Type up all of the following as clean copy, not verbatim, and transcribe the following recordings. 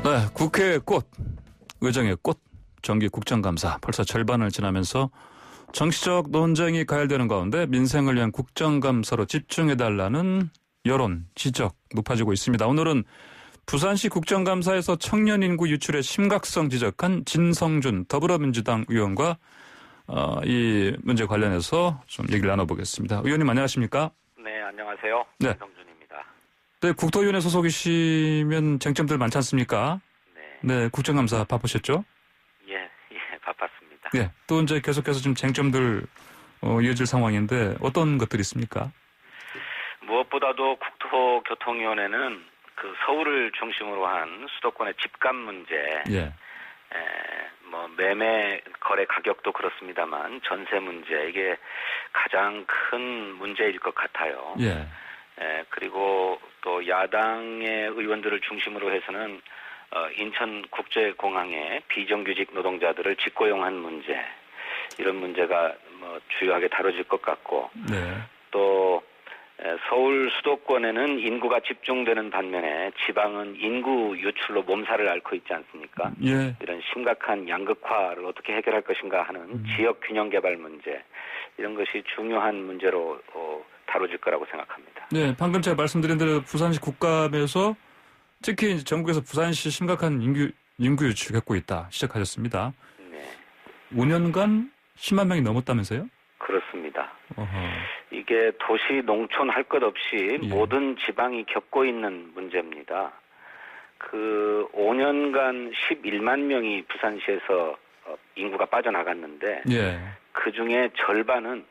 네, 국회의 꽃, 의정의 꽃, 정기 국정감사 벌써 절반을 지나면서 정치적 논쟁이 가열되는 가운데 민생을 위한 국정감사로 집중해달라는 여론, 지적 높아지고 있습니다. 오늘은 부산시 국정감사에서 청년 인구 유출의 심각성 지적한 진성준 더불어민주당 의원과 이 문제 관련해서 좀 얘기를 나눠보겠습니다. 의원님 안녕하십니까? 네, 안녕하세요. 네. 진성준입니다. 네, 국토위원회 소속이시면 쟁점들 많지 않습니까? 네. 네, 국정감사 바쁘셨죠? 예, 바빴습니다. 네, 또 이제 계속해서 좀 쟁점들 이어질 상황인데 어떤 것들이 있습니까? 무엇보다도 국토교통위원회는 그 서울을 중심으로 한 수도권의 집값 문제, 예. 매매 거래 가격도 그렇습니다만 전세 문제 이게 가장 큰 문제일 것 같아요. 예. 그리고 또 야당의 의원들을 중심으로 해서는 인천국제공항에 비정규직 노동자들을 직고용한 문제, 이런 문제가 주요하게 다뤄질 것 같고, 네. 또 서울 수도권에는 인구가 집중되는 반면에 지방은 인구 유출로 몸살을 앓고 있지 않습니까? 예. 이런 심각한 양극화를 어떻게 해결할 것인가 하는 지역 균형 개발 문제, 이런 것이 중요한 문제로 다뤄질 거라고 생각합니다. 네, 방금 제가 말씀드린 대로 부산시 국감에서 특히 이제 전국에서 부산시 심각한 인구 유출 겪고 있다 시작하셨습니다. 네. 5년간 10만 명이 넘었다면서요? 그렇습니다. 어허. 이게 도시, 농촌 할 것 없이 예. 모든 지방이 겪고 있는 문제입니다. 그 5년간 11만 명이 부산시에서 인구가 빠져나갔는데 예. 그중에 절반은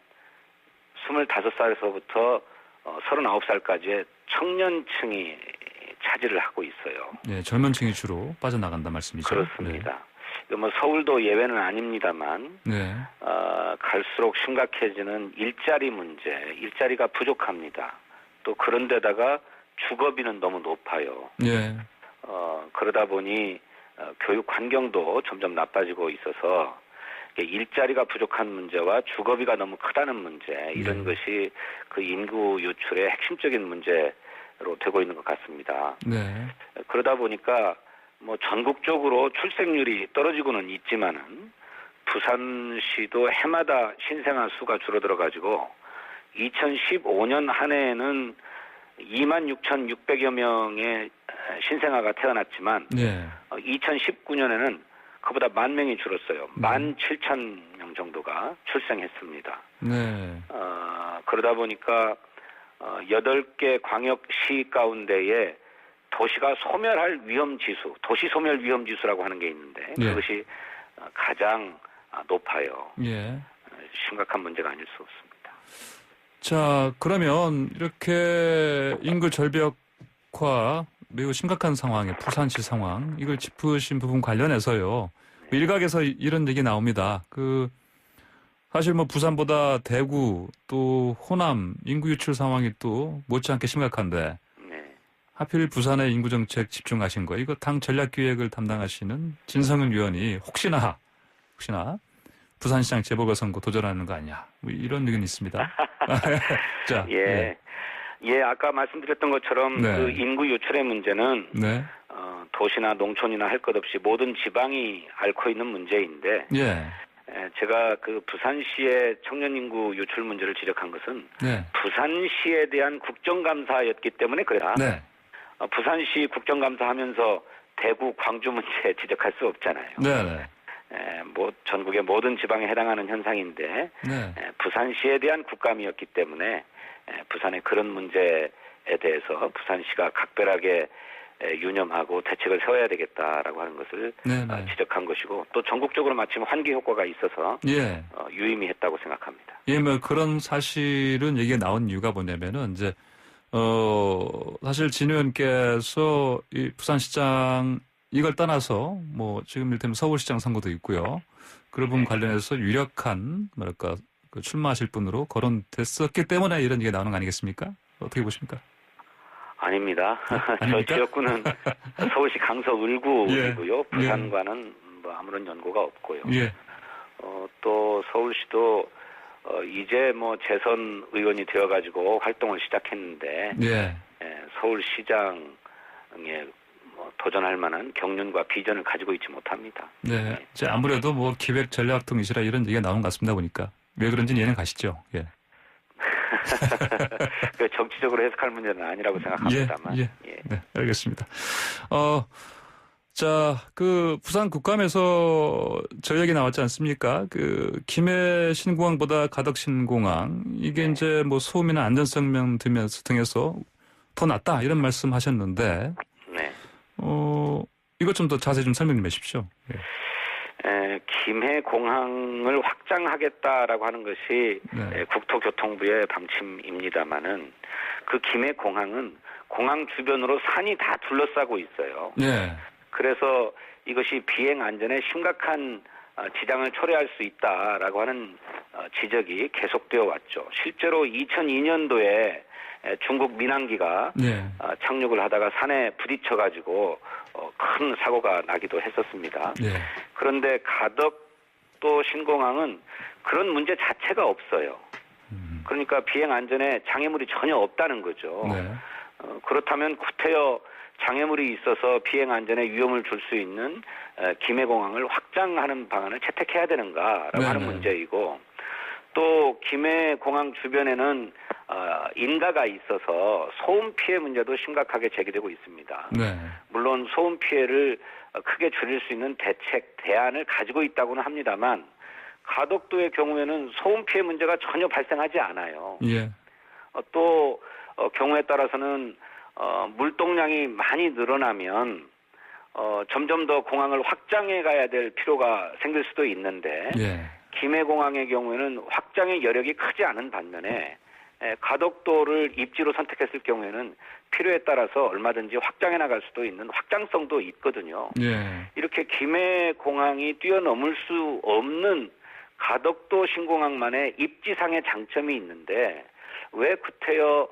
25살에서부터 39살까지의 청년층이 차지를 하고 있어요. 예, 젊은 층이 주로 빠져나간다 말씀이죠. 그렇습니다. 서울도 예외는 아닙니다만 네. 갈수록 심각해지는 일자리 문제, 일자리가 부족합니다. 또 그런 데다가 주거비는 너무 높아요. 예. 그러다 보니 교육 환경도 점점 나빠지고 있어서 일자리가 부족한 문제와 주거비가 너무 크다는 문제, 이런 것이 그 인구 유출의 핵심적인 문제로 되고 있는 것 같습니다. 네. 그러다 보니까 전국적으로 출생률이 떨어지고는 있지만은 부산시도 해마다 신생아 수가 줄어들어가지고 2015년 한 해에는 26,600여 명의 신생아가 태어났지만 2019년에는 그보다 10,000명이 줄었어요. 17,000명 정도가 출생했습니다. 네. 그러다 보니까 8개 광역시 가운데에 도시가 소멸할 위험지수, 도시 소멸 위험지수라고 하는 게 있는데 그것이 가장 높아요. 예. 심각한 문제가 아닐 수 없습니다. 자, 그러면 이렇게 인구 절벽화 매우 심각한 상황에 부산시 상황 이걸 짚으신 부분 관련해서요. 일각에서 이런 얘기 나옵니다. 사실 부산보다 대구 또 호남 인구 유출 상황이 또 못지않게 심각한데 하필 부산의 인구정책 집중하신 거, 이거 당 전략기획을 담당하시는 진성은 위원이 혹시나 부산시장 재보궐선거 도전하는 거 아니야? 이런 의견이 있습니다. 자, 예, 아까 말씀드렸던 것처럼 그 인구 유출의 문제는 도시나 농촌이나 할 것 없이 모든 지방이 앓고 있는 문제인데 제가 그 부산시의 청년 인구 유출 문제를 지적한 것은 부산시에 대한 국정감사였기 때문에 그래요. 부산시 국정감사하면서 대구, 광주 문제 지적할 수 없잖아요. 전국의 모든 지방에 해당하는 현상인데 부산시에 대한 국감이었기 때문에 부산의 그런 문제에 대해서 부산시가 각별하게 유념하고 대책을 세워야 되겠다라고 하는 것을 지적한 것이고, 또 전국적으로 마침 환기 효과가 있어서 유의미했다고 생각합니다. 예, 그런 사실은 얘기가 나온 이유가 뭐냐면은 이제 사실 진 의원께서 이 부산시장 이걸 떠나서 지금 이를테면 서울시장 선거도 있고요. 그런 부분 관련해서 유력한 출마하실 분으로 거론됐었기 때문에 이런 얘기가 나오는 거 아니겠습니까? 어떻게 보십니까? 아닙니다. 저 지역구는 서울시 강서 을구이고요. 부산과는 아무런 연고가 없고요. 또 서울시도 이제 재선 의원이 되어가지고 활동을 시작했는데 서울시장의 도전할 만한 경륜과 비전을 가지고 있지 못합니다. 네, 이제 아무래도 뭐 기획 전략 통이시라 이런 얘기가 나온 것 같습니다 보니까 왜 그런지는 이해는 가시죠. 예. 정치적으로 해석할 문제는 아니라고 생각합니다만. 예. 네, 알겠습니다. 자, 그 부산 국감에서 저 얘기 나왔지 않습니까? 그 김해 신공항보다 가덕 신공항 이게 이제 뭐 소음이나 안전성 면 등에서 더 낫다 이런 말씀하셨는데, 네. 이것 좀 더 자세히 좀 설명 좀 해주십시오. 예. 김해 공항을 확장하겠다라고 하는 것이 네. 국토교통부의 방침입니다만은 그 김해 공항은 공항 주변으로 산이 다 둘러싸고 있어요. 네. 그래서 이것이 비행 안전에 심각한 지장을 초래할 수 있다라고 하는 지적이 계속되어 왔죠. 실제로 2002년도에 중국 민항기가 네. 착륙을 하다가 산에 부딪혀가지고 큰 사고가 나기도 했었습니다. 네. 그런데 가덕도 신공항은 그런 문제 자체가 없어요. 그러니까 비행 안전에 장애물이 전혀 없다는 거죠. 네. 그렇다면 구태여 장애물이 있어서 비행 안전에 위험을 줄 수 있는 김해공항을 확장하는 방안을 채택해야 되는가라고 네, 하는 네. 문제이고, 또 김해공항 주변에는 인가가 있어서 소음 피해 문제도 심각하게 제기되고 있습니다. 네. 물론 소음 피해를 크게 줄일 수 있는 대책, 대안을 가지고 있다고는 합니다만 가덕도의 경우에는 소음 피해 문제가 전혀 발생하지 않아요. 예. 또 경우에 따라서는 물동량이 많이 늘어나면 점점 더 공항을 확장해 가야 될 필요가 생길 수도 있는데 예. 김해공항의 경우에는 확장의 여력이 크지 않은 반면에 가덕도를 입지로 선택했을 경우에는 필요에 따라서 얼마든지 확장해 나갈 수도 있는 확장성도 있거든요. 예. 이렇게 김해공항이 뛰어넘을 수 없는 가덕도 신공항만의 입지상의 장점이 있는데 왜 구태여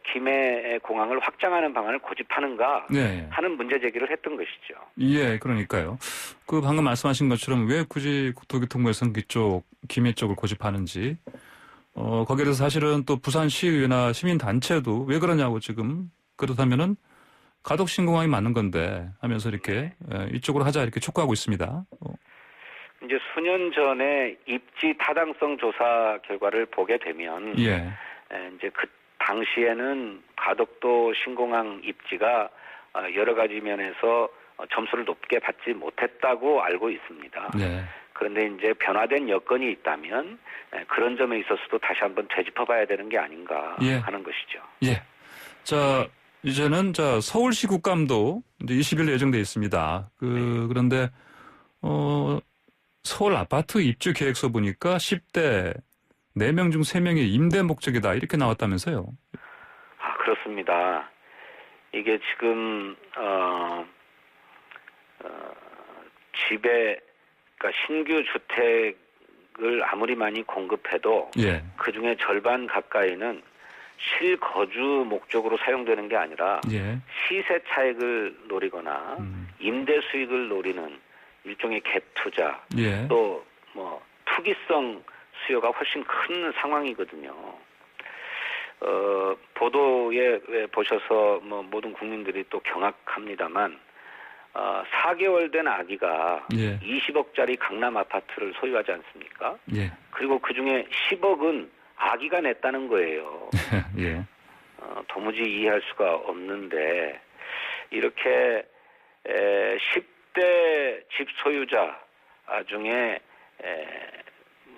김해공항을 확장하는 방안을 고집하는가 네. 하는 문제 제기를 했던 것이죠. 예, 그러니까요. 그 방금 말씀하신 것처럼 왜 굳이 국토교통부에서는 그쪽 김해 쪽을 고집하는지, 거기에 대해서 사실은 또 부산시의회나 시민단체도 왜 그러냐고 지금 그렇다면은 가덕 신공항이 맞는 건데 하면서 이렇게 이쪽으로 하자 이렇게 촉구하고 있습니다. 이제 수년 전에 입지 타당성 조사 결과를 보게 되면 예. 이제 그 당시에는 가덕도 신공항 입지가 여러 가지 면에서 점수를 높게 받지 못했다고 알고 있습니다. 네. 그런데 이제 변화된 여건이 있다면 그런 점에 있어서도 다시 한번 되짚어봐야 되는 게 아닌가 하는 것이죠. 예. 자, 이제는 서울시 국감도 이제 20일 예정돼 있습니다. 그런데 서울 아파트 입주 계획서 보니까 10대 4명 중 3명이 임대 목적이다 이렇게 나왔다면서요? 그렇습니다. 이게 지금 집에 그러니까 신규 주택을 아무리 많이 공급해도 예. 그중에 절반 가까이는 실거주 목적으로 사용되는 게 아니라 예. 시세 차익을 노리거나 임대 수익을 노리는 일종의 갭 투자, 예. 또 뭐 투기성 수요가 훨씬 큰 상황이거든요. 보도에 보셔서 뭐 모든 국민들이 또 경악합니다만 4개월 된 아기가 예. 20억짜리 강남 아파트를 소유하지 않습니까? 예. 그리고 그중에 10억은 아기가 냈다는 거예요. 예. 도무지 이해할 수가 없는데 이렇게 10대 집 소유자 중에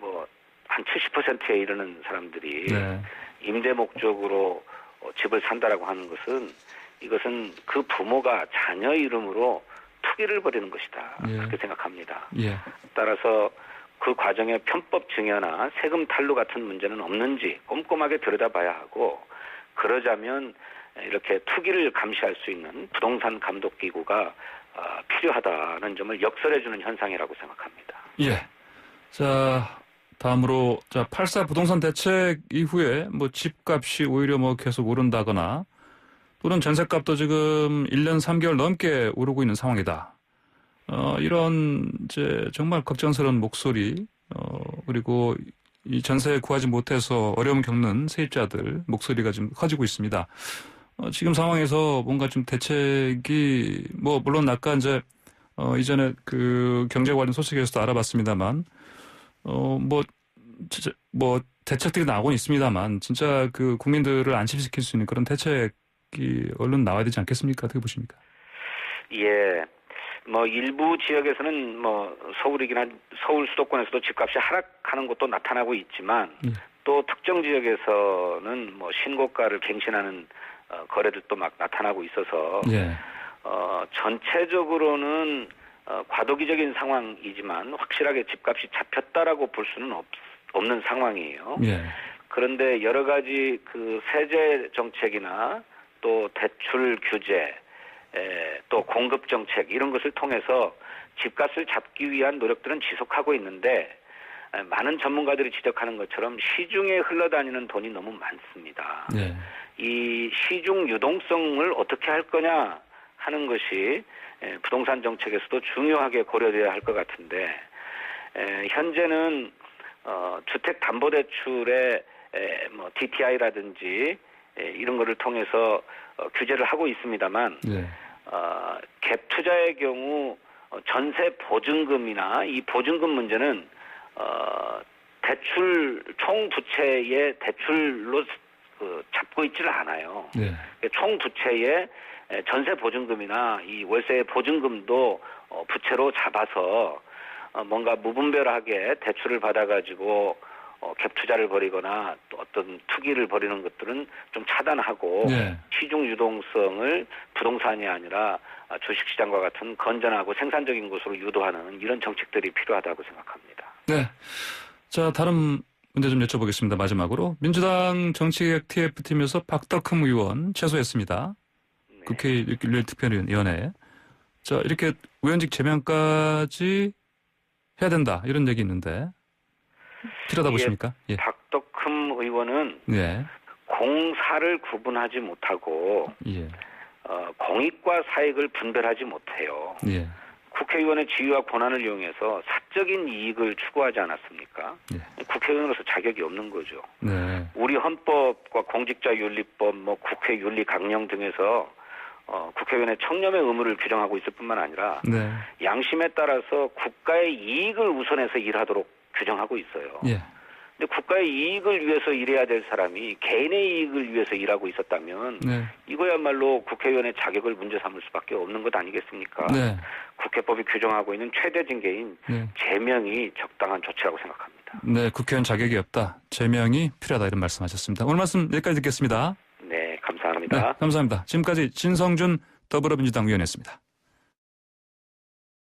뭐 한 70%에 이르는 사람들이 네. 임대 목적으로 집을 산다라고 하는 것은 이것은 그 부모가 자녀 이름으로 투기를 벌이는 것이다. 예. 그렇게 생각합니다. 예. 따라서 그 과정에 편법 증여나 세금 탈루 같은 문제는 없는지 꼼꼼하게 들여다봐야 하고, 그러자면 이렇게 투기를 감시할 수 있는 부동산 감독 기구가 필요하다는 점을 역설해주는 현상이라고 생각합니다. 예. 자, 다음으로 8.4 부동산 대책 이후에 뭐 집값이 오히려 뭐 계속 오른다거나 또는 전셋값도 지금 1년 3개월 넘게 오르고 있는 상황이다. 이런 이제 정말 걱정스러운 목소리, 그리고 이 전세 구하지 못해서 어려움 겪는 세입자들 목소리가 좀 커지고 있습니다. 지금 상황에서 뭔가 좀 대책이 물론 아까 이제 이전에 그 경제 관련 소식에서도 알아봤습니다만 진짜 대책들이 나오곤 있습니다만 진짜 그 국민들을 안심시킬 수 있는 그런 대책이 얼른 나와야 되지 않겠습니까? 어떻게 보십니까? 예. 일부 지역에서는 서울 수도권에서도 집값이 하락하는 것도 나타나고 있지만 또 특정 지역에서는 신고가를 갱신하는 거래들도 막 나타나고 있어서 전체적으로는 과도기적인 상황이지만 확실하게 집값이 잡혔다라고 볼 수는 없는 상황이에요. 그런데 여러 가지 그 세제 정책이나 또 대출 규제, 또 공급 정책 이런 것을 통해서 집값을 잡기 위한 노력들은 지속하고 있는데 많은 전문가들이 지적하는 것처럼 시중에 흘러다니는 돈이 너무 많습니다. 이 시중 유동성을 어떻게 할 거냐 하는 것이 부동산 정책에서도 중요하게 고려돼야 할 것 같은데 현재는 주택담보대출의 DTI라든지 이런 거를 통해서 규제를 하고 있습니다만 갭 투자의 경우 전세 보증금이나 이 보증금 문제는 대출 총 부채의 대출로 잡고 있지를 않아요. 총 부채의 전세 보증금이나 이 월세 보증금도 부채로 잡아서 뭔가 무분별하게 대출을 받아가지고 갭 투자를 벌이거나 또 어떤 투기를 벌이는 것들은 좀 차단하고 시중 유동성을 부동산이 아니라 주식시장과 같은 건전하고 생산적인 곳으로 유도하는 이런 정책들이 필요하다고 생각합니다. 네. 자, 다른 문제 좀 여쭤보겠습니다. 마지막으로. 민주당 정치개혁 TF팀에서 박덕흠 의원 최소했습니다. 국회 일일 특별위원회에. 자, 이렇게 의원직 제명까지 해야 된다. 이런 얘기 있는데. 필요하다 보십니까? 박덕흠 의원은 공사를 구분하지 못하고 공익과 사익을 분별하지 못해요. 국회의원의 지위와 권한을 이용해서 사적인 이익을 추구하지 않았습니까? 국회의원으로서 자격이 없는 거죠. 우리 헌법과 공직자윤리법, 국회 윤리 강령 등에서 국회의원의 청렴의 의무를 규정하고 있을 뿐만 아니라 양심에 따라서 국가의 이익을 우선해서 일하도록 규정하고 있어요. 근데 국가의 이익을 위해서 일해야 될 사람이 개인의 이익을 위해서 일하고 있었다면 이거야말로 국회의원의 자격을 문제 삼을 수밖에 없는 것 아니겠습니까? 국회법이 규정하고 있는 최대 징계인 제명이 적당한 조치라고 생각합니다. 네, 국회의원 자격이 없다. 제명이 필요하다 이런 말씀하셨습니다. 오늘 말씀 여기까지 듣겠습니다. 네, 감사합니다. 네, 감사합니다. 지금까지 진성준 더불어민주당 의원이었습니다.